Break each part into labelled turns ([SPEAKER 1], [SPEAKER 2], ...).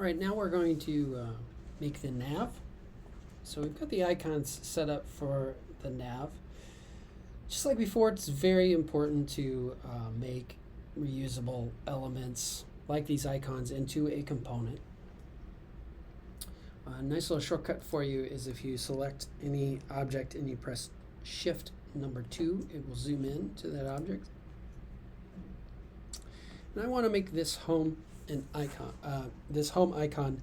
[SPEAKER 1] All right, now we're going to make the nav. So we've got the icons set up for the nav. Just like before, it's very important to make reusable elements like these icons into a component. A nice little shortcut for you is if you select any object and you press Shift number 2, it will zoom in to that object. And I want to make this home an icon, this home icon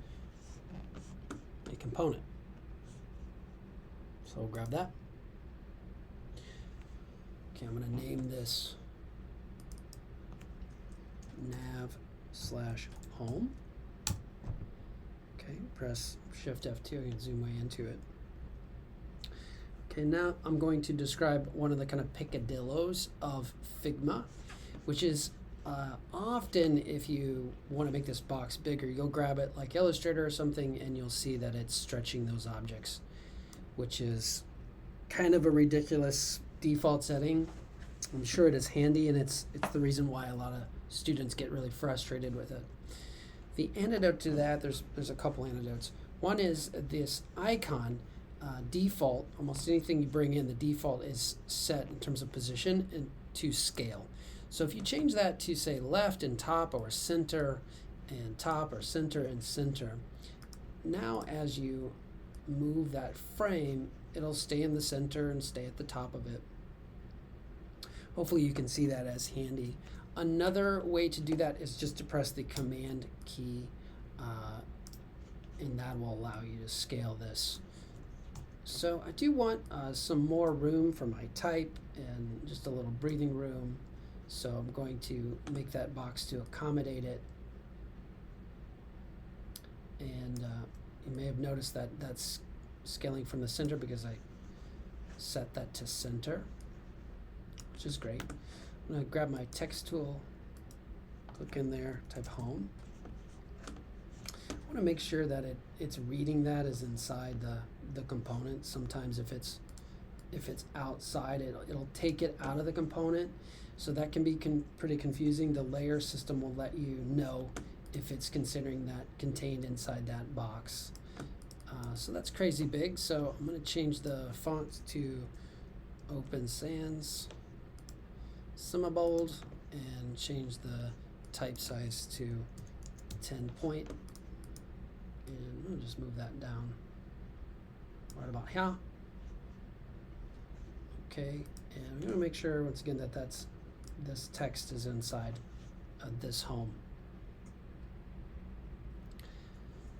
[SPEAKER 1] a component. So we'll grab that. Okay, I'm going to name this nav/home. Okay, press Shift F2 and zoom way into it. Okay, now I'm going to describe one of the kind of picadillos of Figma, which is often if you want to make this box bigger, you'll grab it like Illustrator or something and you'll see that it's stretching those objects, which is kind of a ridiculous default setting. I'm sure it is handy, and it's the reason why a lot of students get really frustrated with it. The antidote to that, there's a couple antidotes. One is this icon default. Almost anything you bring in, the default is set in terms of position and to scale. So if you change that to say left and top, or center and top, or center and center, now as you move that frame, it'll stay in the center and stay at the top of it. Hopefully you can see that as handy. Another way to do that is just to press the Command key, and that will allow you to scale this. So I do want some more room for my type and just a little breathing room. So I'm going to make that box to accommodate it. And you may have noticed that that's scaling from the center because I set that to center, which is great. I'm going to grab my text tool, click in there, type home. I want to make sure that it's reading that as inside the component. Sometimes if it's outside, it'll take it out of the component. So that can be pretty confusing. The layer system will let you know if it's considering that contained inside that box. So that's crazy big. So I'm going to change the font to Open Sans, semi-bold, and change the type size to 10 point. And I'm going to just move that down right about here. Okay, and I'm going to make sure once again that this text is inside this home.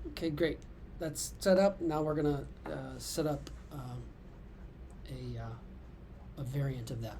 [SPEAKER 1] Okay, great. That's set up. Now we're going to set up a variant of that.